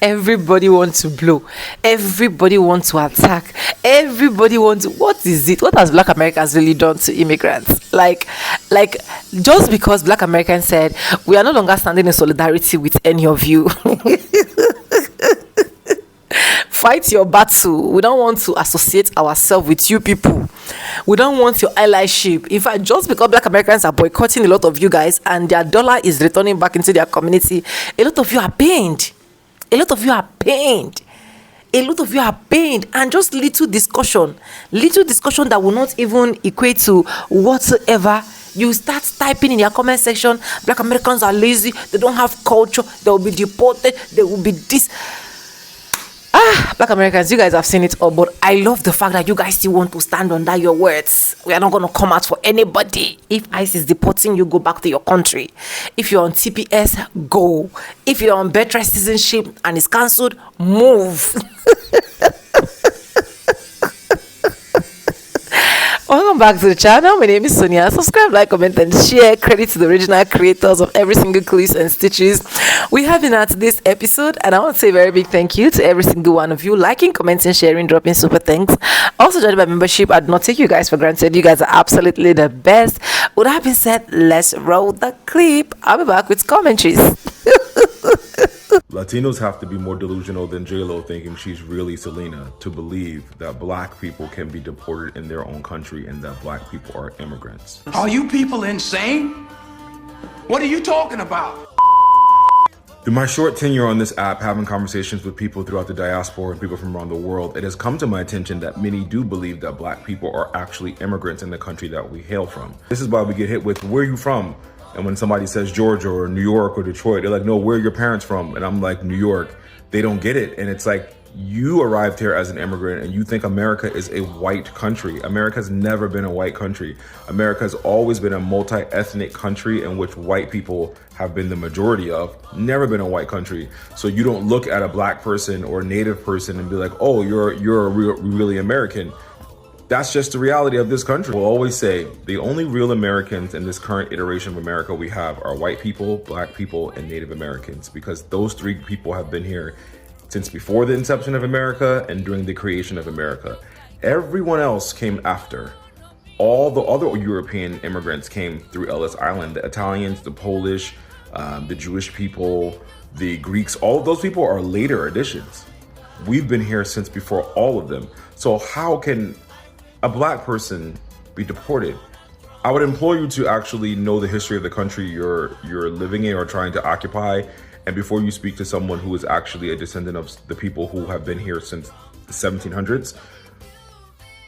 Everybody wants to blow. Everybody wants to attack. Everybody wants to, what is it? What has Black Americans really done to immigrants? Like just because Black Americans said we are no longer standing in solidarity with any of you. Fight your battle. We don't want to associate ourselves with you people. We don't want your allyship. In fact, just because Black Americans are boycotting a lot of you guys and their dollar is returning back into their community, a lot of you are pained. A lot of you are pained. A lot of you are pained. And just little discussion that will not even equate to whatsoever. You start typing in your comment section, Black Americans are lazy, they don't have culture, they will be deported, they will be this. Black Americans, you guys have seen it all, but I love the fact that you guys still want to stand under your words. We are not going to come out for anybody. If ICE is deporting you, go back to your country. If you're on TPS, go. If you're on better citizenship and it's cancelled, move. Welcome back to the channel. My name is Sonia. Subscribe, like, comment, and share. Credit to the original creators of every single clips and stitches we have in at this episode. And I want to say a very big thank you to every single one of you liking, commenting, sharing, dropping super thanks. Also joining by membership. I do not take you guys for granted. You guys are absolutely the best. With that being said, let's roll the clip. I'll be back with commentaries. Latinos have to be more delusional than J-Lo thinking she's really Selena to believe that Black people can be deported in their own country and that Black people are immigrants. Are you people insane? What are you talking about? Through my short tenure on this app, having conversations with people throughout the diaspora and people from around the world, it has come to my attention that many do believe that Black people are actually immigrants in the country that we hail from. This is why we get hit with, where are you from? And when somebody says Georgia or New York or Detroit, they're like, no, where are your parents from? And I'm like, New York. They don't get it. And it's like, you arrived here as an immigrant and you think America is a white country. America's never been a white country. America's always been a multi-ethnic country in which white people have been the majority of, never been a white country. So you don't look at a Black person or a Native person and be like, oh, you're really American. That's just the reality of this country. We'll always say the only real Americans in this current iteration of America we have are white people, Black people, and Native Americans, because those three people have been here since before the inception of America and during the creation of America. Everyone else came after. All the other European immigrants came through Ellis Island. The Italians, the Polish, the Jewish people, the Greeks, all of those people are later additions. We've been here since before all of them. So how can a Black person be deported? I would implore you to actually know the history of the country you're living in or trying to occupy. And before you speak to someone who is actually a descendant of the people who have been here since the 1700s,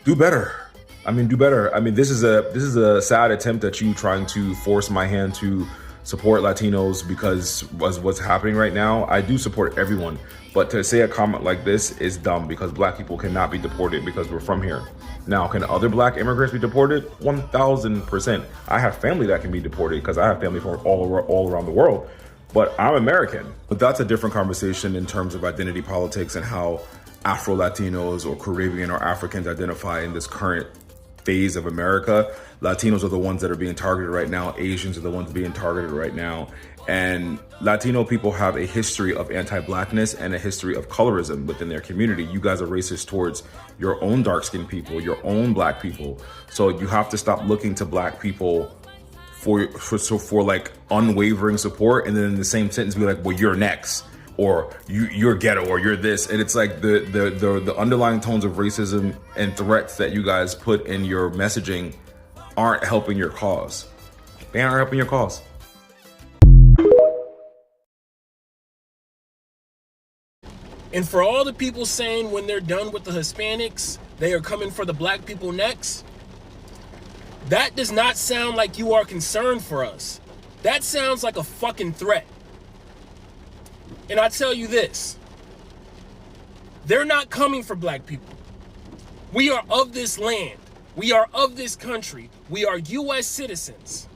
do better. I mean, do better. I mean, this is a sad attempt at you trying to force my hand to support Latinos because of what's happening right now. I do support everyone, but to say a comment like this is dumb because Black people cannot be deported because we're from here. Now, can other Black immigrants be deported? 1000%. I have family that can be deported because I have family from all around the world, but I'm American. But that's a different conversation in terms of identity politics and how Afro-Latinos or Caribbean or Africans identify in this current phase of America. Latinos are the ones that are being targeted right now. Asians are the ones being targeted right now. And Latino people have a history of anti-Blackness and a history of colorism within their community. You guys are racist towards your own dark-skinned people, your own Black people. So you have to stop looking to Black people for like unwavering support, and then in the same sentence be like, well, you're next, or you're ghetto, or you're this. And it's like the underlying tones of racism and threats that you guys put in your messaging aren't helping your cause. They aren't helping your cause. And for all the people saying when they're done with the Hispanics, they are coming for the Black people next, that does not sound like you are concerned for us. That sounds like a fucking threat. And I tell you this, they're not coming for Black people. We are of this land. We are of this country. We are U.S. citizens.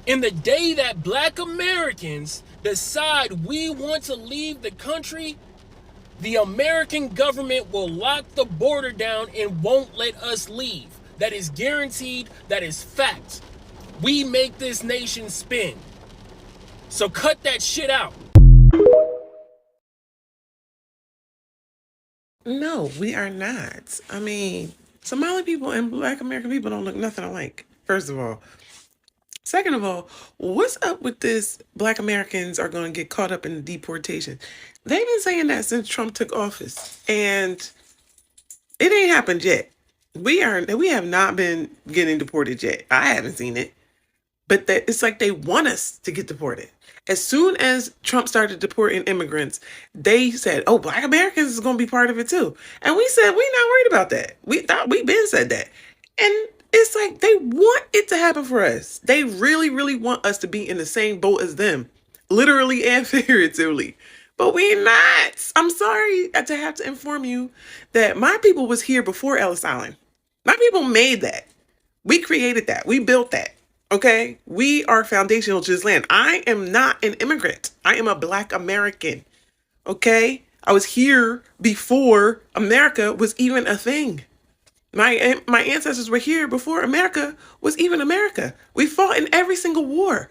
In the day that Black Americans decide we want to leave the country, the American government will lock the border down and won't let us leave. That is guaranteed. That is fact. We make this nation spin. So cut that shit out. No, we are not. I mean, Somali people and Black American people don't look nothing alike, first of all. Second of all, what's up with this Black Americans are going to get caught up in the deportation? They've been saying that since Trump took office, and it ain't happened yet. We have not been getting deported yet. I haven't seen it. But it's like they want us to get deported. As soon as Trump started deporting immigrants, they said, "Oh, Black Americans is going to be part of it too." And we said, "We're not worried about that. We been said that." And it's like they want it to happen for us. They really, really want us to be in the same boat as them, literally and figuratively. But we're not. I'm sorry to have to inform you that my people was here before Ellis Island. My people made that. We created that. We built that. Okay? We are foundational to this land. I am not an immigrant. I am a Black American. Okay? I was here before America was even a thing. My ancestors were here before America was even America. We fought in every single war.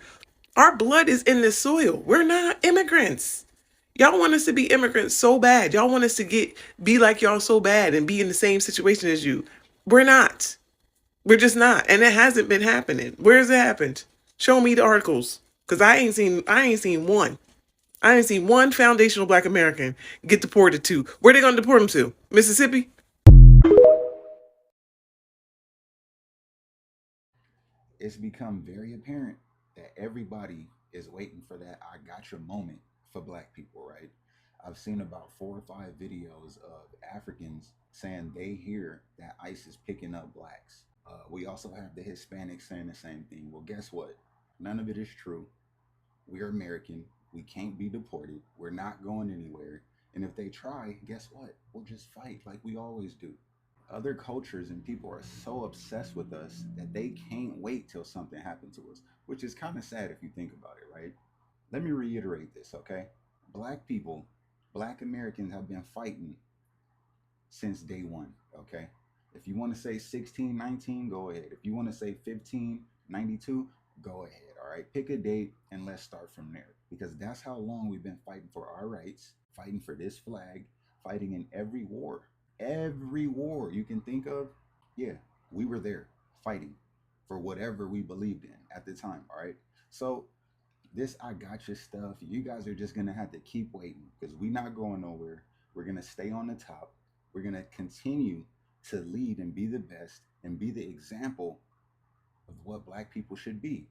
Our blood is in this soil. We're not immigrants. Y'all want us to be immigrants so bad. Y'all want us to be like y'all so bad and be in the same situation as you. We're not. We're just not. And it hasn't been happening. Where has it happened? Show me the articles. Because I ain't seen one. I ain't seen one foundational Black American get deported to. Where they gonna deport them to? Mississippi? It's become very apparent that everybody is waiting for that I gotcha moment for Black people, right? I've seen about 4 or 5 videos of Africans saying they hear that ICE is picking up Blacks. We also have the Hispanics saying the same thing. Well, guess what? None of it is true. We are American. We can't be deported. We're not going anywhere. And if they try, guess what? We'll just fight like we always do. Other cultures and people are so obsessed with us that they can't wait till something happens to us, which is kind of sad if you think about it, right? Let me reiterate this, okay? Black people, Black Americans have been fighting since day one, okay? If you want to say 1619, go ahead. If you want to say 1592, go ahead, all right? Pick a date and let's start from there, because that's how long we've been fighting for our rights, fighting for this flag, fighting in every war you can think of. Yeah, we were there fighting for whatever we believed in at the time, all right? So this I gotcha stuff, you guys are just gonna have to keep waiting, because we're not going nowhere. We're gonna stay on the top. We're gonna continue to lead and be the best and be the example of what Black people should be.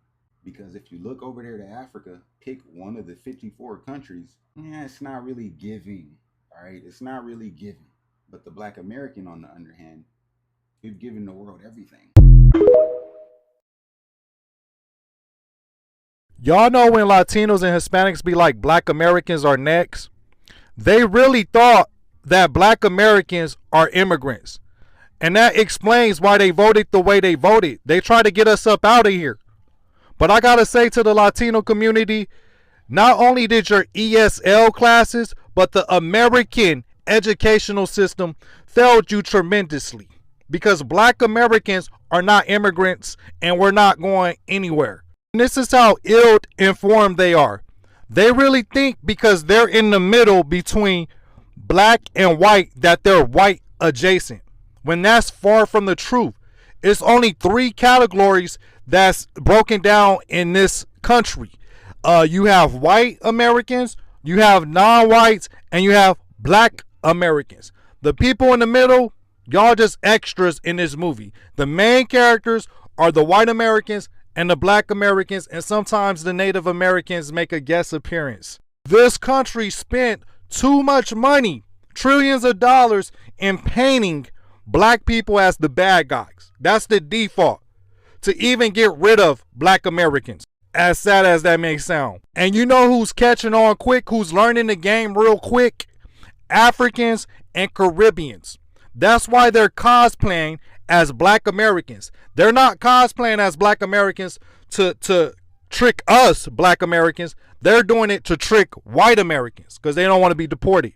Because if you look over there to Africa, pick one of the 54 countries, yeah, it's not really giving, all right? It's not really giving. But the Black American, on the other hand, we've given the world everything. Y'all know when Latinos and Hispanics be like, Black Americans are next? They really thought that Black Americans are immigrants. And that explains why they voted the way they voted. They try to get us up out of here. But I gotta say to the Latino community, not only did your ESL classes, but the American educational system failed you tremendously. Because Black Americans are not immigrants and we're not going anywhere. And this is how ill-informed they are. They really think because they're in the middle between Black and white that they're white adjacent, when that's far from the truth. It's only 3 categories that's broken down in this country. You have white Americans, you have non-whites, and you have Black Americans. The people in the middle, y'all just extras in this movie. The main characters are the white Americans and the Black Americans, and sometimes the Native Americans make a guest appearance. This country spent too much money, trillions of dollars, in painting Black people as the bad guys. That's the default, to even get rid of Black Americans, as sad as that may sound. And you know who's catching on quick, who's learning the game real quick? Africans and Caribbeans. That's why they're cosplaying as Black Americans. They're not cosplaying as Black Americans to trick us Black Americans. They're doing it to trick white Americans because they don't want to be deported.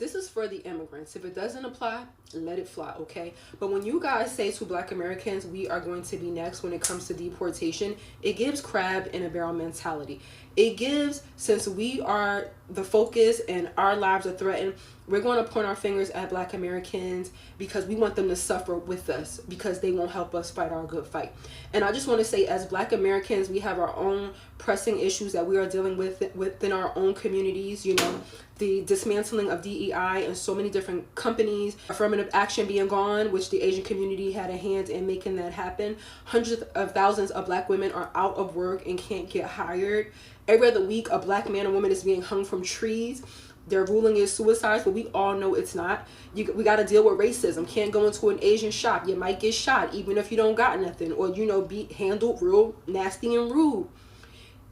this is for the immigrants. If it doesn't apply, let it fly, okay? But when you guys say to Black Americans, we are going to be next when it comes to deportation, it gives crab in a barrel mentality. It gives, since we are the focus and our lives are threatened, we're going to point our fingers at Black Americans because we want them to suffer with us because they won't help us fight our good fight. And I just want to say, as Black Americans, we have our own pressing issues that we are dealing with within our own communities. You know, the dismantling of DEI and so many different companies, affirmative action being gone, which the Asian community had a hand in making that happen. Hundreds of thousands of Black women are out of work and can't get hired. Every other week, a Black man or woman is being hung from trees. Their ruling is suicide, but we all know it's not. We got to deal with racism. Can't go into an Asian shop. You might get shot even if you don't got nothing, or, you know, be handled real nasty and rude.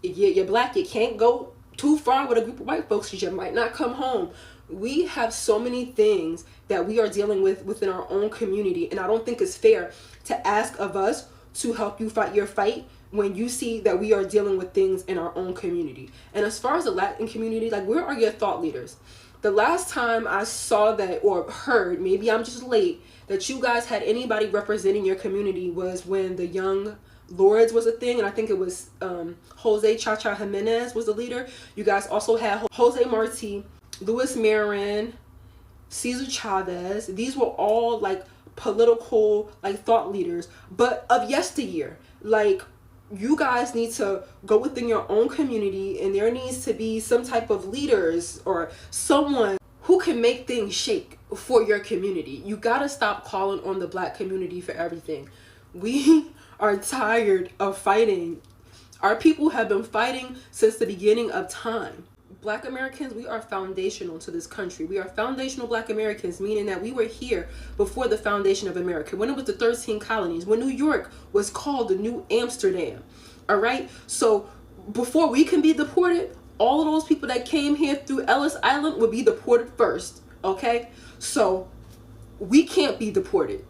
If you're Black, you can't go too far with a group of white folks because you might not come home. We have so many things that we are dealing with within our own community, and I don't think it's fair to ask of us to help you fight your fight when you see that we are dealing with things in our own community. And as far as the Latin community, like, where are your thought leaders? The last time I saw that or heard, maybe I'm just late, that you guys had anybody representing your community was when the Young Lords was a thing, and I think it was Jose Chacha Jimenez was the leader. You guys also had Jose Marti, Luis Marin, Cesar Chavez. These were all like political, like, thought leaders, but of yesteryear. Like, you guys need to go within your own community, and there needs to be some type of leaders or someone who can make things shake for your community. You gotta stop calling on the Black community for everything. We are tired of fighting. Our people have been fighting since the beginning of time. Black Americans, we are foundational to this country. We are foundational Black Americans, meaning that we were here before the foundation of America, when it was the 13 colonies, when New York was called the New Amsterdam. All right? So before we can be deported, all of those people that came here through Ellis Island would be deported first. Okay? So we can't be deported.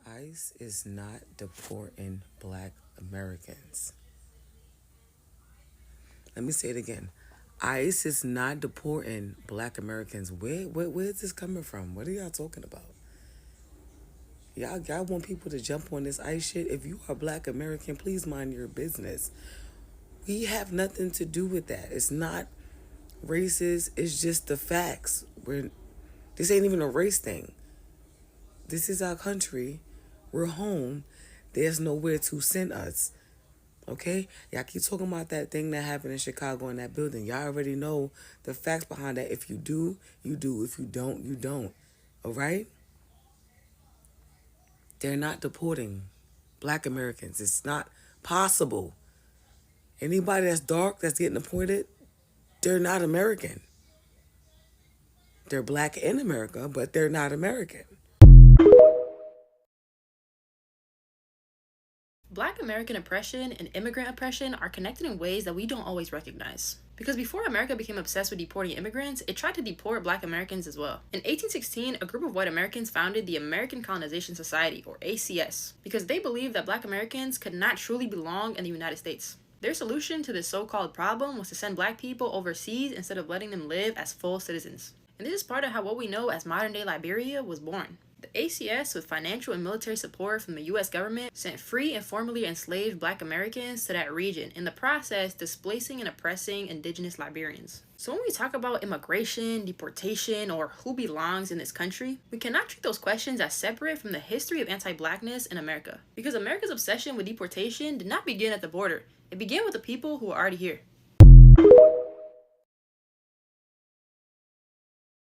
ICE is not deporting Black Americans. Let me say it again. ICE is not deporting Black Americans. Where is this coming from? What are y'all talking about? Y'all want people to jump on this ICE shit? If you are Black American, please mind your business. We have nothing to do with that. It's not racist. It's just the facts. This ain't even a race thing. This is our country. We're home. There's nowhere to send us. Okay? Y'all keep talking about that thing that happened in Chicago in that building. Y'all already know the facts behind that. If you do, you do. If you don't, you don't. All right? They're not deporting Black Americans. It's not possible. Anybody that's dark that's getting deported, they're not American. They're Black in America, but they're not American. Black American oppression and immigrant oppression are connected in ways that we don't always recognize. Because before America became obsessed with deporting immigrants, it tried to deport Black Americans as well. In 1816, a group of white Americans founded the American Colonization Society, or ACS, because they believed that Black Americans could not truly belong in the United States. Their solution to this so-called problem was to send Black people overseas instead of letting them live as full citizens. And this is part of how what we know as modern-day Liberia was born. The ACS, with financial and military support from the US government, sent free and formerly enslaved Black Americans to that region, in the process displacing and oppressing indigenous Liberians. So when we talk about immigration, deportation, or who belongs in this country, we cannot treat those questions as separate from the history of anti-Blackness in America. Because America's obsession with deportation did not begin at the border. It began with the people who are already here.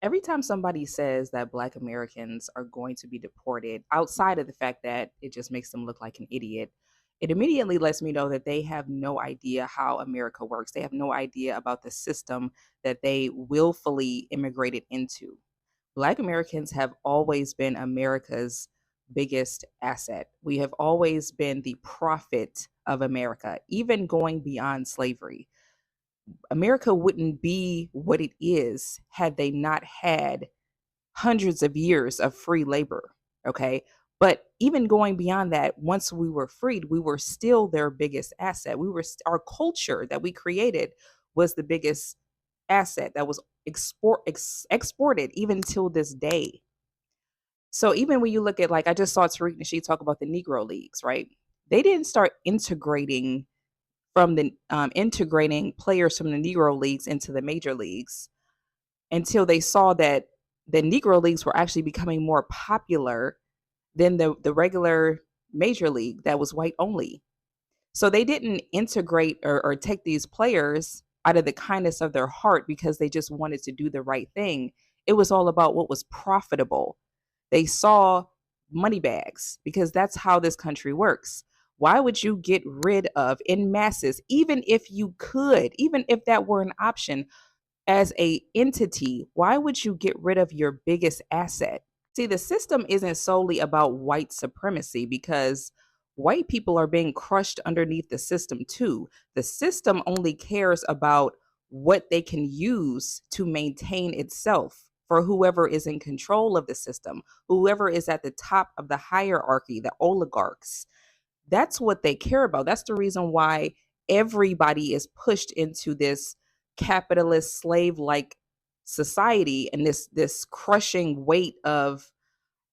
Every time somebody says that Black Americans are going to be deported, outside of the fact that it just makes them look like an idiot, it immediately lets me know that they have no idea how America works. They have no idea about the system that they willfully immigrated into. Black Americans have always been America's biggest asset. We have always been the profit of America, even going beyond slavery. America wouldn't be what it is had they not had hundreds of years of free labor. Okay. But even going beyond that, once we were freed, we were still their biggest asset. Our culture that we created was the biggest asset that was exported even till this day. So even when you look at, like, I just saw Tariq Nasheed talk about the Negro Leagues, right? They didn't start integrating integrating players from the Negro Leagues into the major leagues until they saw that the Negro Leagues were actually becoming more popular than the regular major league that was white only. So they didn't integrate or take these players out of the kindness of their heart because they just wanted to do the right thing. It was all about what was profitable. They saw money bags because that's how this country works. Why would you get rid of in masses, even if you could, even if that were an option as a entity, why would you get rid of your biggest asset? See, the system isn't solely about white supremacy because white people are being crushed underneath the system too. The system only cares about what they can use to maintain itself for whoever is in control of the system, whoever is at the top of the hierarchy, the oligarchs. That's what they care about. That's the reason why everybody is pushed into this capitalist slave-like society and this crushing weight of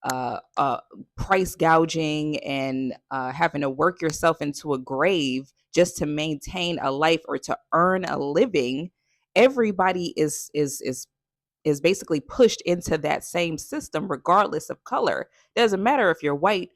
uh, uh, price gouging and having to work yourself into a grave just to maintain a life or to earn a living. Everybody is basically pushed into that same system, regardless of color. Doesn't matter if you're white.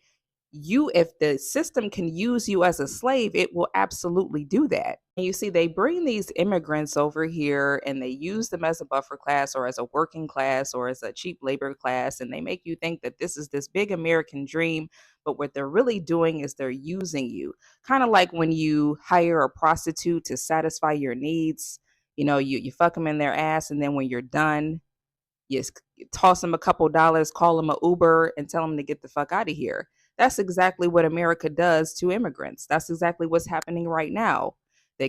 If the system can use you as a slave, it will absolutely do that. And you see, they bring these immigrants over here and they use them as a buffer class or as a working class or as a cheap labor class, and they make you think that this is this big American dream. But what they're really doing is they're using you, kind of like when you hire a prostitute to satisfy your needs. You fuck them in their ass, and then when you're done, you toss them a couple dollars, call them an Uber, and tell them to get the fuck out of here. That's exactly what America does to immigrants. That's exactly what's happening right now. They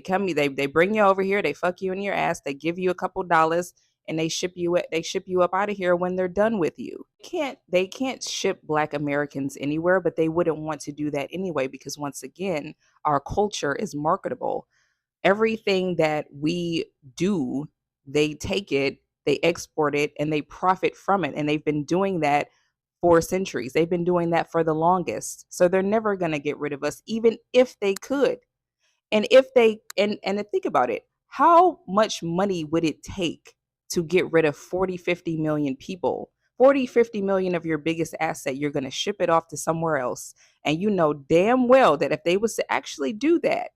bring you over here, they fuck you in your ass, they give you a couple dollars, and they ship you up out of here when they're done with you. They can't ship Black Americans anywhere, but they wouldn't want to do that anyway because, once again, our culture is marketable. Everything that we do, they take it, they export it, and they profit from it. And they've been doing that for centuries. They've been doing that for the longest. So they're never going to get rid of us, even if they could. And if they, and to think about it, how much money would it take to get rid of 40, 50 million people? 40, 50 million of your biggest asset, you're going to ship it off to somewhere else. And you know damn well that if they was to actually do that,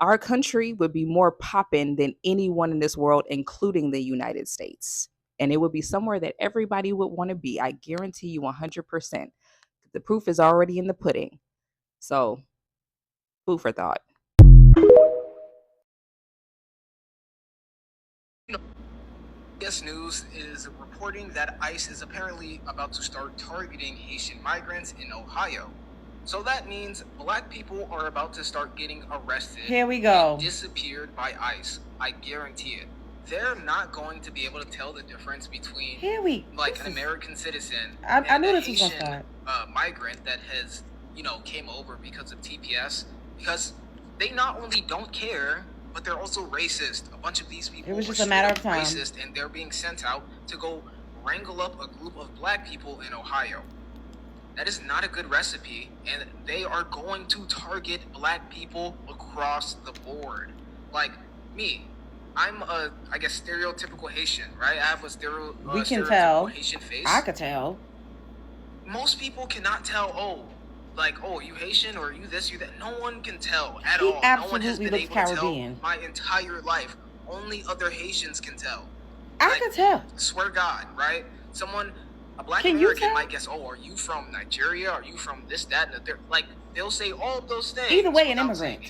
our country would be more poppin' than anyone in this world, including the United States. And it would be somewhere that everybody would want to be. I guarantee you 100%. The proof is already in the pudding. So, food for thought. CBS News is reporting that ICE is apparently about to start targeting Haitian migrants in Ohio. So that means Black people are about to start getting arrested. Here we go. And disappeared by ICE. I guarantee it. They're not going to be able to tell the difference between an American citizen and a Haitian migrant that has, came over because of TPS, because they not only don't care, but they're also racist. A bunch of these people it was just a matter of time. Racist, and they're being sent out to go wrangle up a group of Black people in Ohio. That is not a good recipe, and they are going to target Black people across the board. Like me, I'm a, stereotypical Haitian, right? I have a stereotypical Haitian face. I could tell. Most people cannot tell, you Haitian or you this, you that. No one can tell at all. No one has been able Caribbean. To tell my entire life. Only other Haitians can tell. I could tell. Swear God, right? A Black American might guess, are you from Nigeria? Are you from this, that, and the third? They'll say all of those things. Either way, an immigrant.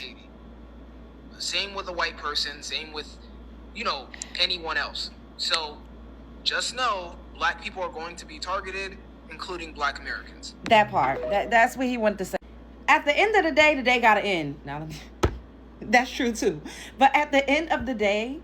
Same with a white person, same with, anyone else. So, just know, Black people are going to be targeted, including Black Americans. That part. That's what he wanted to say. At the end of the day gotta end. Now, that's true too. But at the end of the day,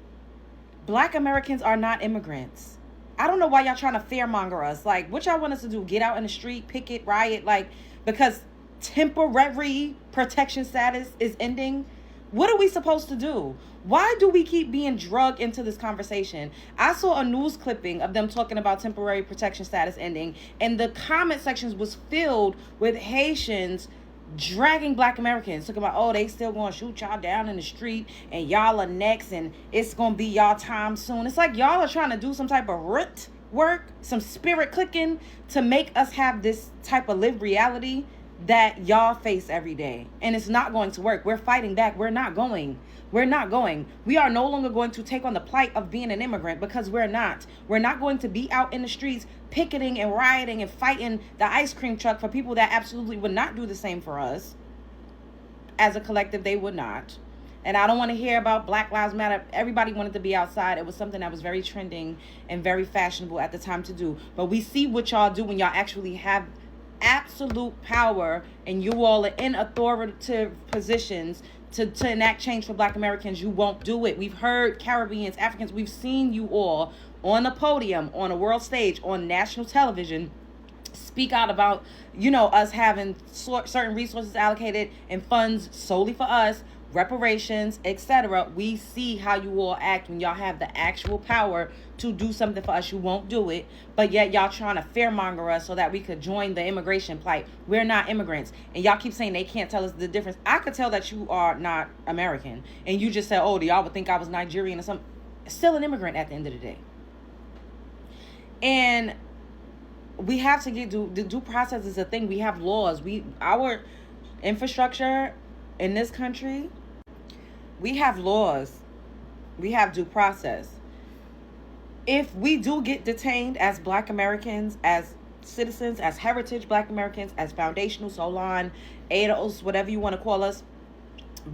Black Americans are not immigrants. I don't know why y'all trying to fearmonger us. Like, what y'all want us to do? Get out in the street, picket, riot? Like, because temporary protection status is ending? What are we supposed to do? Why do we keep being drugged into this conversation? I saw a news clipping of them talking about temporary protection status ending, and the comment sections was filled with Haitians dragging Black Americans, talking about, oh, they still gonna shoot y'all down in the street and y'all are next and it's gonna be y'all time soon. It's like y'all are trying to do some type of root work, some spirit clicking to make us have this type of lived reality that y'all face every day. And it's not going to work. We're fighting back. We're not going. We're not going. We are no longer going to take on the plight of being an immigrant, because we're not. We're not going to be out in the streets picketing and rioting and fighting the ice cream truck for people that absolutely would not do the same for us. As a collective, they would not. And I don't want to hear about Black Lives Matter. Everybody wanted to be outside. It was something that was very trending and very fashionable at the time to do. But we see what y'all do when y'all actually have absolute power and you all are in authoritative positions to enact change for Black Americans. You won't do it. We've heard Caribbeans, Africans, we've seen you all on the podium, on a world stage, on national television, speak out about, us having certain resources allocated and funds solely for us, reparations, etc. We see how you all act when y'all have the actual power to do something for us. You won't do it, but yet y'all trying to fearmonger us so that we could join the immigration plight. We're not immigrants, and y'all keep saying they can't tell us the difference. I could tell that you are not American, and you just said, oh, y'all would think I was Nigerian or something. Still an immigrant at the end of the day. And we have to get the due process is a thing. We have laws. Our infrastructure in this country, we have laws. We have due process. If we do get detained as Black Americans, as citizens, as heritage Black Americans, as foundational, Solon, ADOS, whatever you want to call us,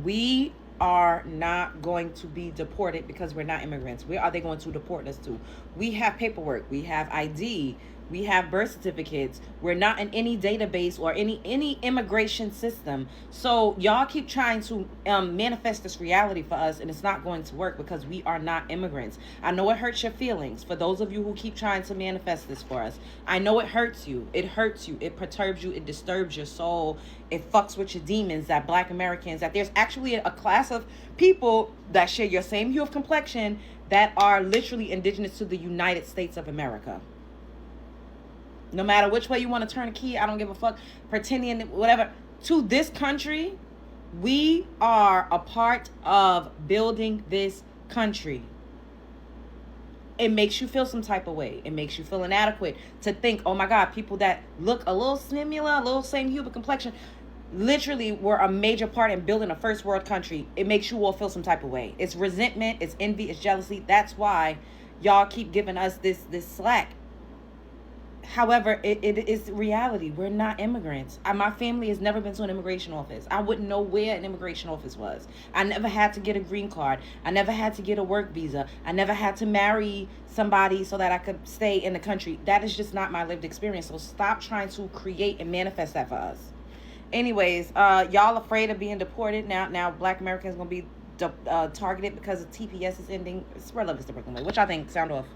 we are not going to be deported because we're not immigrants. Where are they going to deport us to? We have paperwork. We have ID. We have birth certificates. We're not in any database or any immigration system. So y'all keep trying to manifest this reality for us, and it's not going to work because we are not immigrants. I know it hurts your feelings for those of you who keep trying to manifest this for us. I know it hurts you. It hurts you. It perturbs you. It disturbs your soul. It fucks with your demons that Black Americans, that there's actually a class of people that share your same hue of complexion that are literally indigenous to the United States of America. No matter which way you want to turn a key, I don't give a fuck. Pretending, whatever. To this country, we are a part of building this country. It makes you feel some type of way. It makes you feel inadequate to think, oh my God, people that look a little similar, a little same hue of complexion, literally were a major part in building a first world country. It makes you all feel some type of way. It's resentment, it's envy, it's jealousy. That's why y'all keep giving us this slack. However, it is reality. We're not immigrants. My family has never been to an immigration office. I wouldn't know where an immigration office was. I never had to get a green card. I never had to get a work visa. I never had to marry somebody so that I could stay in the country. That is just not my lived experience. So stop trying to create and manifest that for us. Anyways, y'all afraid of being deported. Now Black Americans going to be targeted because the TPS is ending. Spread love is the Brooklyn way. What y'all think? Sound off.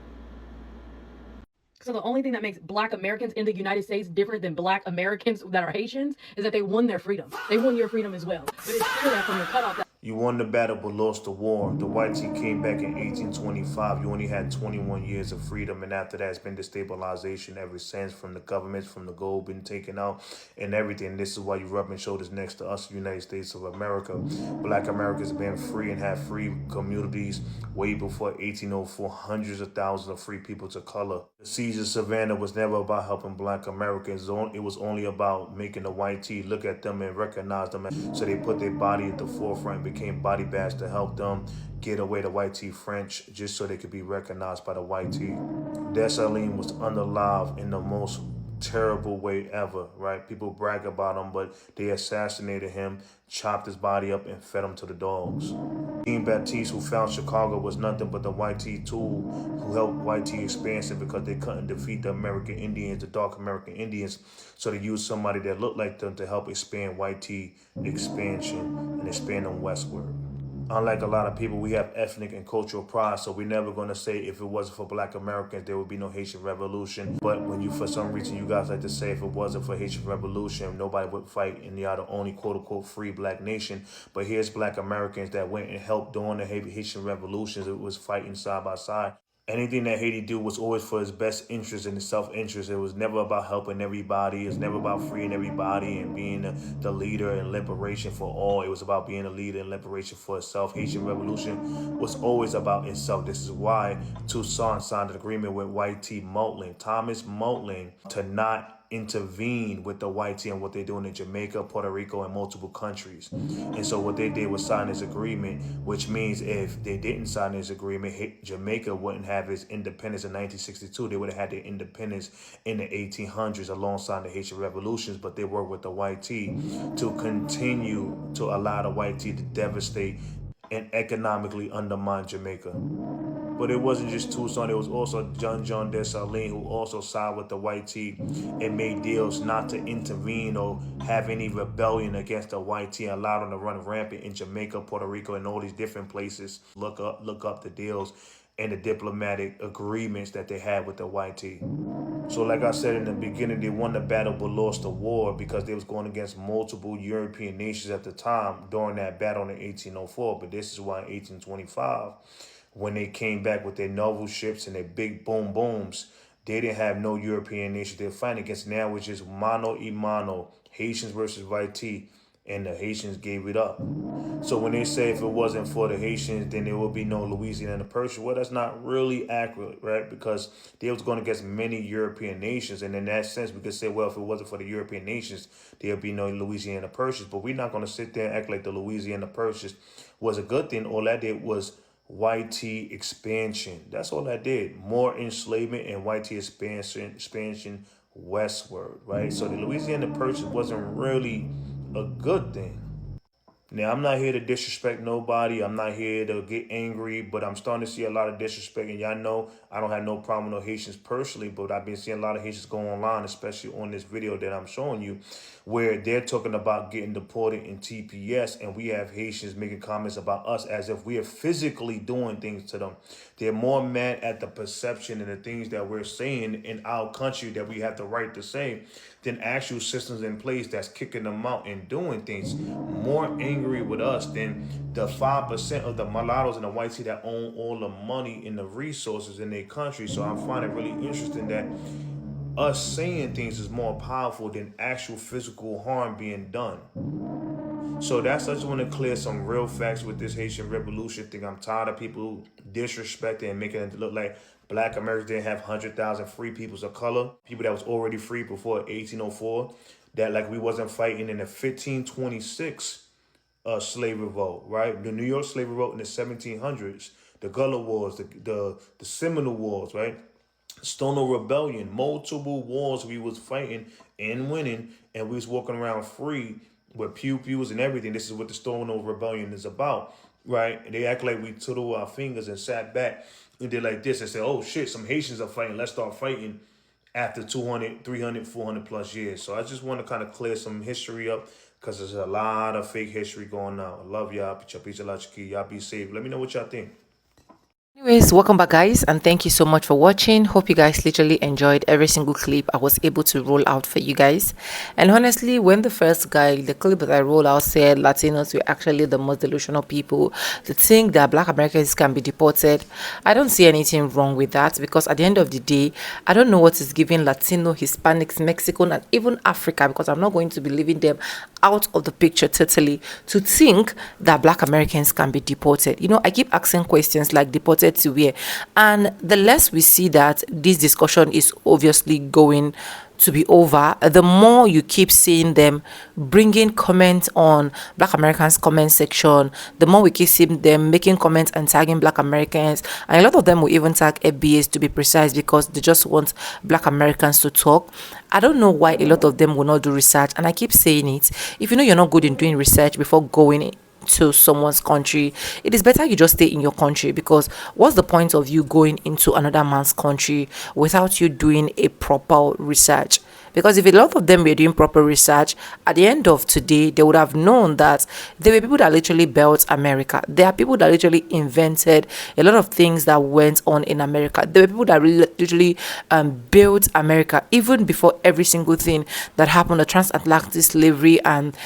So the only thing that makes Black Americans in the United States different than Black Americans that are Haitians is that they won their freedom. They won your freedom as well. But it's clear that from the cutoff that you won the battle but lost the war. The white team came back in 1825. You only had 21 years of freedom, and after that, it's been destabilization ever since, from the governments, from the gold being taken out, and everything. This is why you rubbing shoulders next to us, the United States of America. Black Americans have been free and have free communities way before 1804. Hundreds of thousands of free people to color. The siege of Savannah was never about helping Black Americans. It was only about making the white tea look at them and recognize them. So they put their body at the forefront, became body bags to help them get away the white tea French, just so they could be recognized by the white tea. Dessalines was unalive in the most terrible way ever, right? People brag about him, but they assassinated him, chopped his body up, and fed him to the dogs. Jean Baptiste, who found Chicago, was nothing but the white tea tool who helped white tea expansion because they couldn't defeat the American Indians, the dark American Indians, so they used somebody that looked like them to help expand white tea expansion and expand them westward. Unlike a lot of people, we have ethnic and cultural pride, so we're never going to say if it wasn't for Black Americans, there would be no Haitian Revolution. But when you, for some reason, you guys like to say if it wasn't for Haitian Revolution, nobody would fight, and y'all the only quote-unquote free Black nation. But here's Black Americans that went and helped during the Haitian Revolutions. It was fighting side by side. Anything that Haiti do was always for his best interest and his self-interest. It was never about helping everybody. It was never about freeing everybody and being the leader and liberation for all. It was about being a leader and liberation for itself. Haitian Revolution was always about itself. This is why Toussaint signed an agreement with White T. Moultrie, Thomas Moultrie, to not intervene with the white team and what they're doing in Jamaica, Puerto Rico, and multiple countries. And so what they did was sign this agreement, which means if they didn't sign this agreement, Jamaica wouldn't have its independence in 1962. They would have had their independence in the 1800s alongside the Haitian revolutions, but they worked with the white team to continue to allow the white team to devastate and economically undermine Jamaica. But it wasn't just Toussaint, it was also John Dessalines, who also sided with the white tee and made deals not to intervene or have any rebellion against the white tee, and allowed them to run rampant in Jamaica, Puerto Rico, and all these different places. Look up the deals and the diplomatic agreements that they had with the white tee. So like I said in the beginning, they won the battle but lost the war because they was going against multiple European nations at the time during that battle in 1804. But this is why in 1825, when they came back with their naval ships and their big boom booms, they didn't have no European nations they were fighting against. Now it's just mano y mano, Haitians versus Haiti, and the Haitians gave it up. So when they say if it wasn't for the Haitians, then there would be no Louisiana Purchase, well, that's not really accurate, right? Because they was going against many European nations, and in that sense, we could say, well, if it wasn't for the European nations, there would be no Louisiana Purchase. But we're not going to sit there and act like the Louisiana Purchase was a good thing. All that did was white tea expansion. That's all that did. More enslavement and white tea expansion westward, right? So the Louisiana Purchase wasn't really a good thing. Now, I'm not here to disrespect nobody. I'm not here to get angry, but I'm starting to see a lot of disrespect. And y'all know I don't have no problem with no Haitians personally, but I've been seeing a lot of Haitians go online, especially on this video that I'm showing you, where they're talking about getting deported in TPS, and we have Haitians making comments about us as if we are physically doing things to them. They're more mad at the perception and the things that we're saying in our country that we have the right to say than actual systems in place that's kicking them out and doing things. More angry with us than the 5% of the mulattoes and the whites that own all the money and the resources in their country. So I find it really interesting that us saying things is more powerful than actual physical harm being done. So I just want to clear some real facts with this Haitian Revolution thing. I'm tired of people disrespecting and making it look like Black Americans didn't have 100,000 free peoples of color, people that was already free before 1804, that like we wasn't fighting in the 1526 slave revolt, right? The New York slave revolt in the 1700s, the Gullah Wars, the Seminole Wars, right? Stonewall Rebellion, multiple wars we was fighting and winning, and we was walking around free with pew-pews and everything. This is what the Stonewall Rebellion is about, right? And they act like we twiddled our fingers and sat back and did like this and said, oh shit, some Haitians are fighting, let's start fighting after 200, 300, 400 plus years. So I just want to kind of clear some history up because there's a lot of fake history going on. I love y'all. Y'all be safe. Let me know what y'all think. Anyways, welcome back guys, and thank you so much for watching. Hope you guys literally enjoyed every single clip I was able to roll out for you guys. And honestly, when the first guy, the clip that I rolled out said Latinos were actually the most delusional people to think that Black Americans can be deported, I don't see anything wrong with that, because at the end of the day, I don't know what is giving Latino, Hispanics, Mexican, and even Africa, because I'm not going to be leaving them out of the picture totally, to think that Black Americans can be deported. You know, I keep asking questions like deported to where, and the less we see that this discussion is obviously going to be over, the more you keep seeing them bringing comments on Black Americans comment section, the more we keep seeing them making comments and tagging Black Americans, and a lot of them will even tag Fbas, to be precise, because they just want Black Americans to talk. I don't know why a lot of them will not do research, and I keep saying it. If you know you're not good in doing research before going to someone's country, it is better you just stay in your country, because what's the point of you going into another man's country without you doing a proper research? Because if a lot of them were doing proper research, at the end of today, they would have known that there were people that literally built America. There are people that literally invented a lot of things that went on in America. There were people that literally built America even before every single thing that happened, the transatlantic slavery and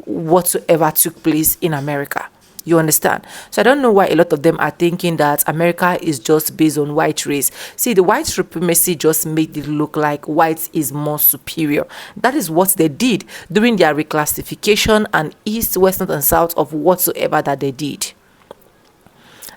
whatsoever took place in America. You understand? So I don't know why a lot of them are thinking that America is just based on white race. See, the white supremacy just made it look like white is more superior. That is what they did during their reclassification and east, west, north, and south of whatsoever that they did.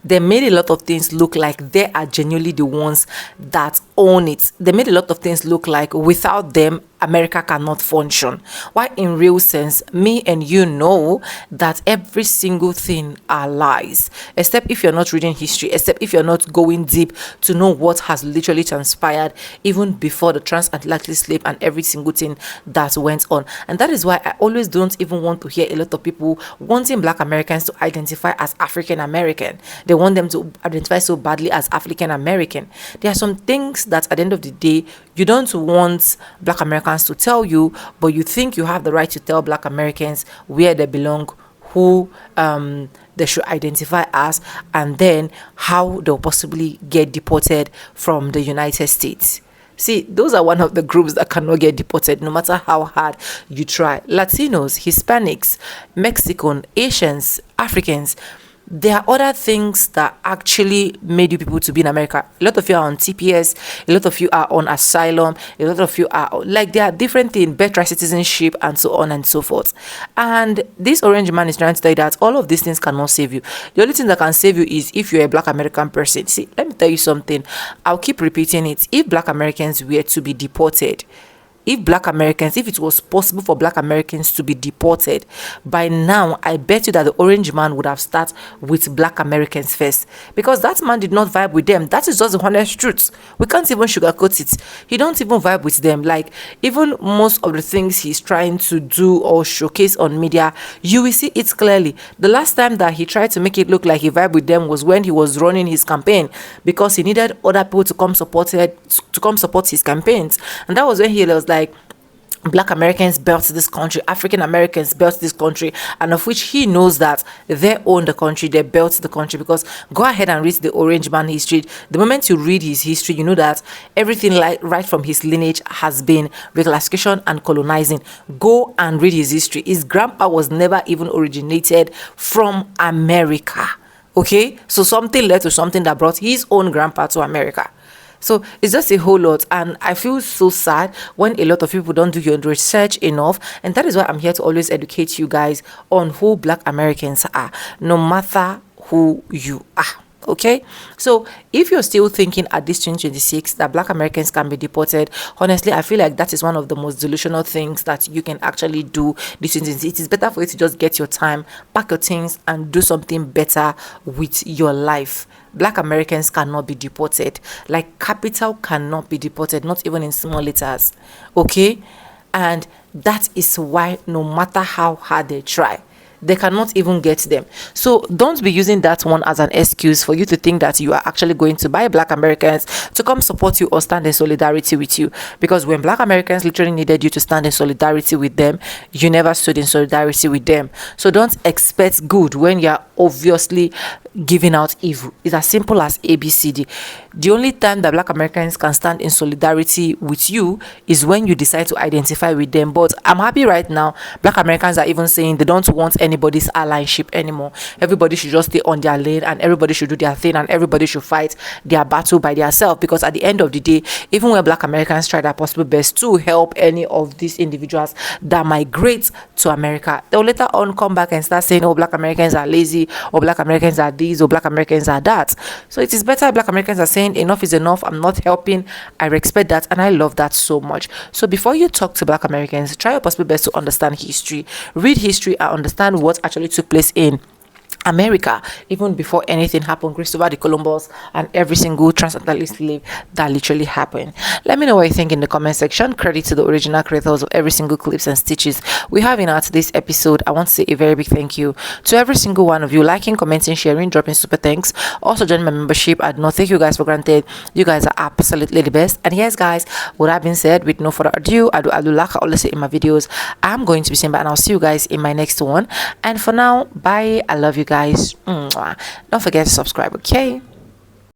They made a lot of things look like they are genuinely the ones that own it. They made a lot of things look like without them, America cannot function. Why in real sense, me and you know that every single thing are lies, except if you're not reading history, except if you're not going deep to know what has literally transpired even before the transatlantic slave and every single thing that went on. And that is why I always don't even want to hear a lot of people wanting Black Americans to identify as African American. They want them to identify so badly as African American. There are some things that at the end of the day, you don't want Black Americans to tell you, but you think you have the right to tell Black Americans where they belong, who they should identify as, and then how they'll possibly get deported from the United States. See, those are one of the groups that cannot get deported no matter how hard you try. Latinos, Hispanics, Mexican, Asians, Africans. There are other things that actually made you people to be in America. A lot of you are on TPS, a lot of you are on asylum, a lot of you are like, there are different things, birthright citizenship, and so on and so forth. And this orange man is trying to tell you that all of these things cannot save you. The only thing that can save you is if you're a Black American person. See, let me tell you something. I'll keep repeating it. If Black Americans were to be deported, if it was possible for Black Americans to be deported, by now, I bet you that the orange man would have started with Black Americans first. Because that man did not vibe with them. That is just the honest truth. We can't even sugarcoat it. He don't even vibe with them. Like, even most of the things he's trying to do or showcase on media, you will see it clearly. The last time that he tried to make it look like he vibed with them was when he was running his campaign, because he needed other people to come support his campaigns. And that was when he was like, Black Americans built this country, African Americans built this country, and of which he knows that they own the country, they built the country. Because go ahead and read the orange man history. The moment you read his history, you know that everything right from his lineage has been reclassification and colonizing. Go and read his history. His grandpa was never even originated from America. Okay, so something led to something that brought his own grandpa to America. So it's just a whole lot, and I feel so sad when a lot of people don't do your research enough, and that is why I'm here to always educate you guys on who Black Americans are, no matter who you are. Okay, so if you're still thinking at this 2026 that Black Americans can be deported, honestly, I feel like that is one of the most delusional things that you can actually do this 2026. It is better for you to just get your time, pack your things, and do something better with your life. Black Americans cannot be deported. Like, capital cannot be deported, not even in small letters. Okay, and that is why no matter how hard they try, they cannot even get them. So don't be using that one as an excuse for you to think that you are actually going to buy Black Americans to come support you or stand in solidarity with you. Because when Black Americans literally needed you to stand in solidarity with them, you never stood in solidarity with them. So don't expect good when you're obviously giving out evil. It's as simple as ABCD. The only time that Black Americans can stand in solidarity with you is when you decide to identify with them. But I'm happy right now, Black Americans are even saying they don't want anybody's allyship anymore. Everybody should just stay on their lane, and everybody should do their thing, and everybody should fight their battle by themselves. Because at the end of the day, even when Black Americans try their possible best to help any of these individuals that migrate to America, they'll later on come back and start saying, oh, Black Americans are lazy, or Black Americans are this, or Black Americans are that. So it is better Black Americans are saying enough is enough, I'm not helping. I respect that, and I love that so much. So before you talk to Black Americans, try your possible best to understand history, read history, and understand what actually took place in America, even before anything happened, Christopher the Columbus and every single transatlantic slave that literally happened. Let me know what you think in the comment section. Credit to the original creators of every single clips and stitches we have in our today's episode. I want to say a very big thank you to every single one of you, liking, commenting, sharing, dropping super thanks. Also join my membership. I do not take you guys for granted. You guys are absolutely the best. And yes guys, with that being said, with no further ado, I do like I always say in my videos, I'm going to be saying bye, and I'll see you guys in my next one. And for now, bye. I love you guys. Don't forget to subscribe, okay?